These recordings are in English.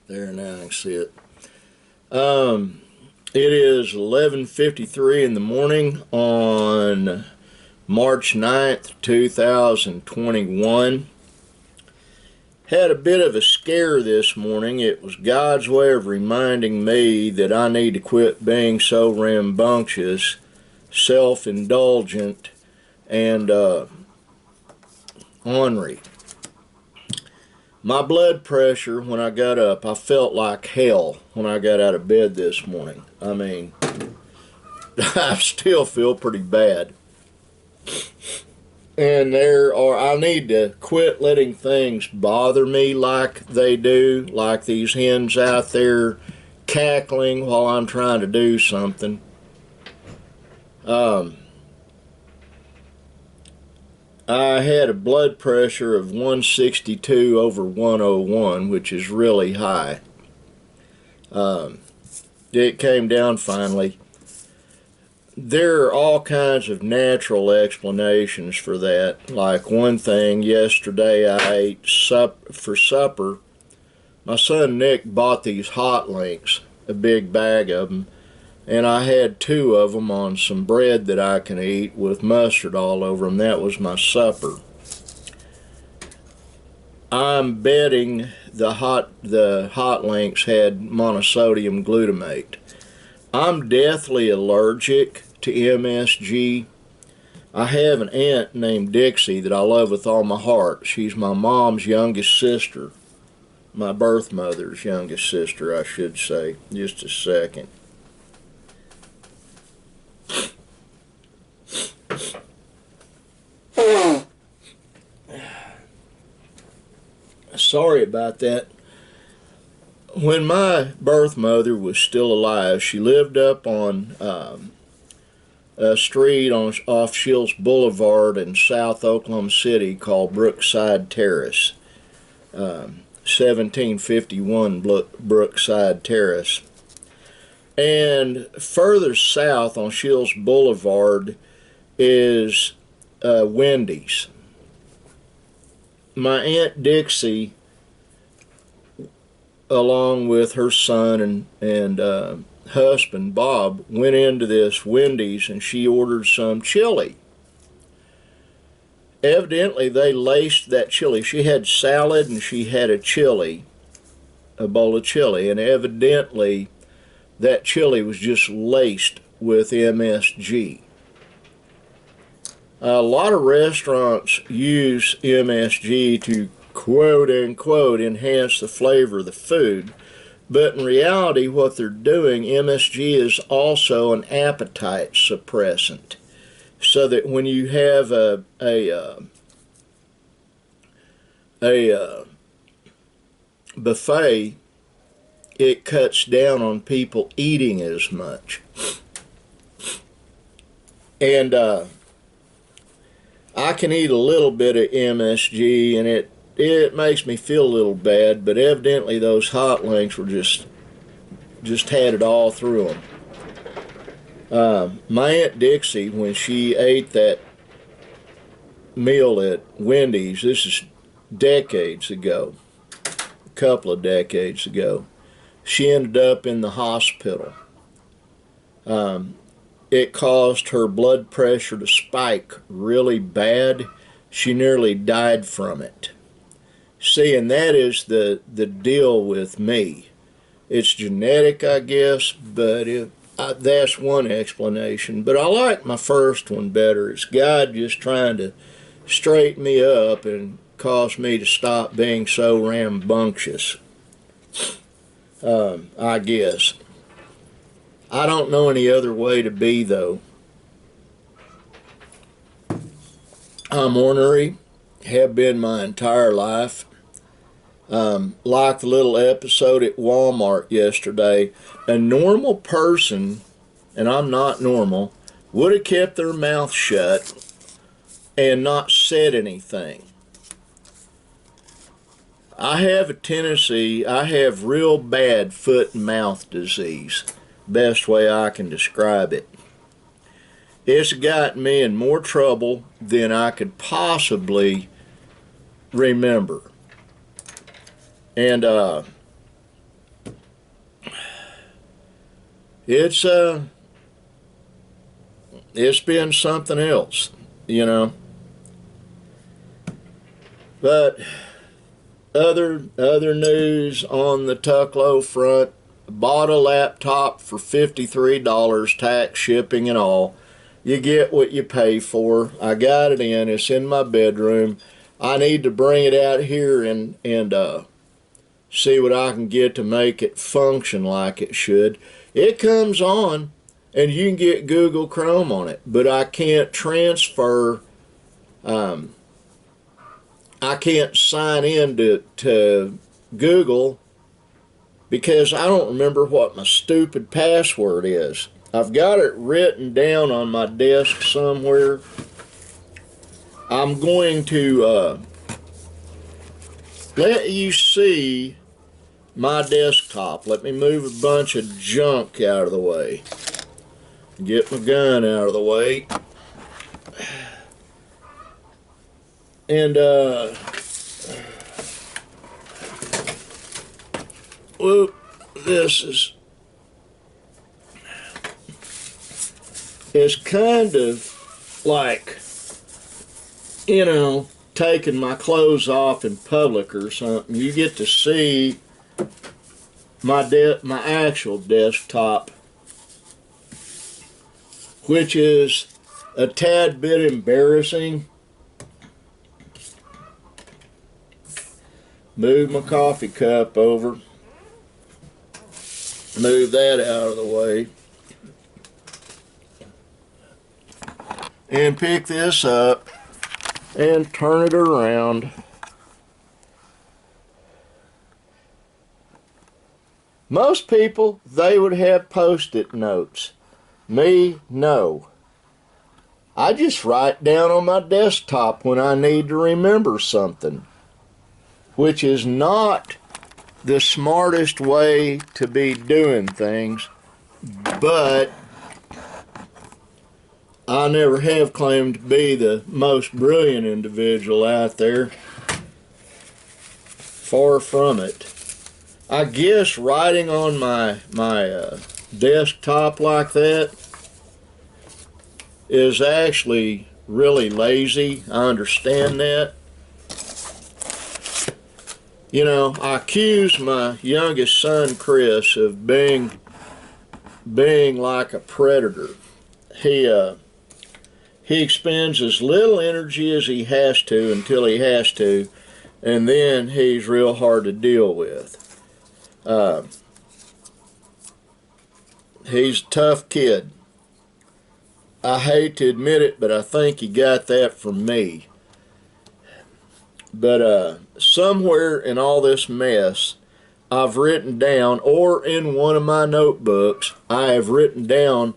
There, now I can see it. It is 11:53 in the morning on March 9th, 2021. Had a bit of a scare this morning. It was God's way of reminding me that I need to quit being so rambunctious, self-indulgent, and ornery. My blood pressure, when I got up, I felt like hell when I got out of bed this morning. I mean, I still feel pretty bad. And I need to quit letting things bother me like they do, like these hens out there cackling while I'm trying to do something. I had a blood pressure of 162/101, which is really high. It came down finally. There are all kinds of natural explanations for that. Like one thing, yesterday I ate for supper. My son Nick bought these hot links, a big bag of them, and I had 2 of them on some bread that I can eat with mustard all over them. That was my supper. I'm betting the hot links had monosodium glutamate. I'm deathly allergic to MSG. I have an aunt named Dixie that I love with all my heart. She's my mom's youngest sister. My birth mother's youngest sister, I should say. Just a second. Sorry about that. When my birth mother was still alive, she lived up on a street off Shields Boulevard in South Oklahoma City called Brookside Terrace. 1751 Brookside Terrace. And further south on Shields Boulevard is Wendy's. My Aunt Dixie, along with her son and husband Bob, went into this Wendy's and she ordered some chili. Evidently they laced that chili. She had salad and she had a bowl of chili, and evidently that chili was just laced with MSG. A lot of restaurants use MSG to quote-unquote enhance the flavor of the food, but in reality what they're doing, MSG is also an appetite suppressant, so that when you have a buffet, it cuts down on people eating as much. And I can eat a little bit of MSG, and it makes me feel a little bad, but evidently those hot links were just had it all through them. My Aunt Dixie, when she ate that meal at Wendy's, this is decades ago, a couple of decades ago, she ended up in the hospital. It caused her blood pressure to spike really bad. She nearly died from it. See, and that is the deal with me. It's genetic, I guess, but that's one explanation. But I like my first one better. It's God just trying to straighten me up and cause me to stop being so rambunctious, I guess. I don't know any other way to be, though. I'm ornery, have been my entire life. Like the little episode at Walmart yesterday, a normal person, and I'm not normal, would have kept their mouth shut and not said anything. I have a tendency, I have real bad foot and mouth disease. Best way I can describe it. It's gotten me in more trouble than I could possibly remember. And it's been something else, you know. But other news on the Tucklow front, bought a laptop for $53, tax, shipping, and all. You get what you pay for. I got it in. It's in my bedroom. I need to bring it out here and see what I can get to make it function like it should. It comes on, and you can get Google Chrome on it, but I can't transfer. I can't sign in to Google because I don't remember what my stupid password is. I've got it written down on my desk somewhere. I'm going to let you see my desktop. Let me move a bunch of junk out of the way. Get my gun out of the way. And whoop, this is, it's kind of like, you know, taking my clothes off in public or something. You get to see my actual desktop, which is a tad bit embarrassing. Move my coffee cup over. Move that out of the way. And pick this up and turn it around. Most people, they would have post-it notes. Me, no. I just write down on my desktop when I need to remember something, which is not the smartest way to be doing things, but I never have claimed to be the most brilliant individual out there. Far from it. I guess writing on my desktop like that is actually really lazy. I understand that. You know, I accuse my youngest son, Chris, of being like a predator. He expends as little energy as he has to until he has to, and then he's real hard to deal with. He's a tough kid. I hate to admit it, but I think he got that from me. But somewhere in all this mess, I've written down, or in one of my notebooks, I have written down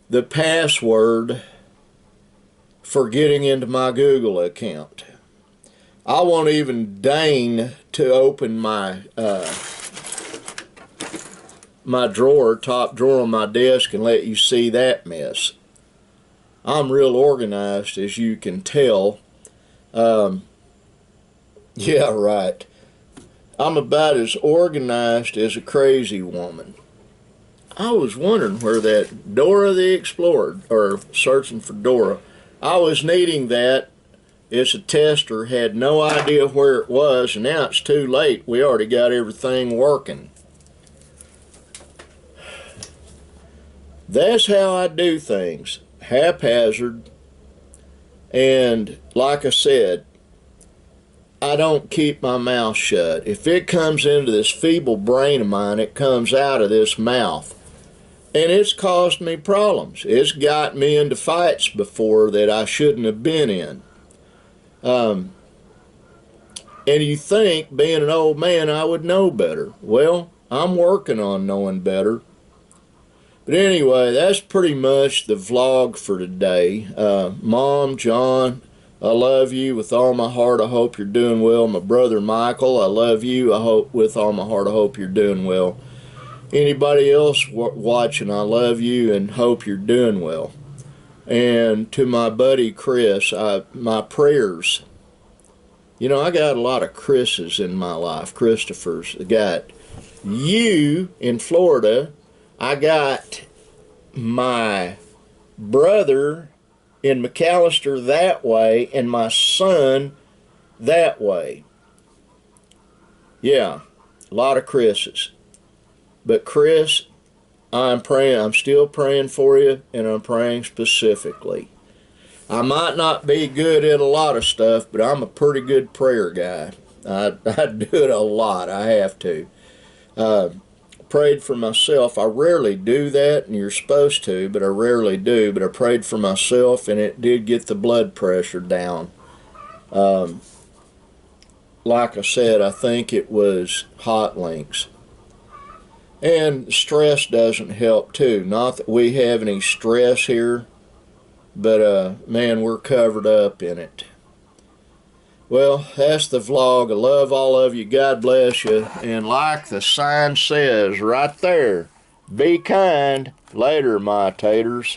the password for getting into my Google account. I won't even deign to open my my drawer, top drawer on my desk, and let you see that mess. I'm real organized, as you can tell. Yeah, right. I'm about as organized as a crazy woman. I was wondering where that Dora the Explorer, or searching for Dora, I was needing that. It's a tester, had no idea where it was, and now it's too late. We already got everything working. That's how I do things, haphazard, and like I said, I don't keep my mouth shut. If it comes into this feeble brain of mine, it comes out of this mouth. And it's caused me problems. It's got me into fights before that I shouldn't have been in. And you think, being an old man, I would know better. Well, I'm working on knowing better. But anyway, that's pretty much the vlog for today. Mom, John, I love you with all my heart. I hope you're doing well. My brother Michael, I love you. I hope with all my heart. I hope you're doing well. Anybody else watching, I love you and hope you're doing well. And to my buddy Chris, my prayers. You know, I got a lot of Chris's in my life. Christophers. I got you in Florida. I got my brother in McAllister that way, and my son that way. Yeah, a lot of Chris's. But Chris, I'm praying. I'm still praying for you, and I'm praying specifically. I might not be good at a lot of stuff, but I'm a pretty good prayer guy. I do it a lot. I have to. Prayed for myself. I rarely do that, and you're supposed to, but I rarely do. But I prayed for myself, and it did get the blood pressure down. Like I said, I think it was hot links. And stress doesn't help too. Not that we have any stress here, but man, we're covered up in it. Well, that's the vlog. I love all of you. God bless you. And like the sign says right there, be kind. Later, my taters.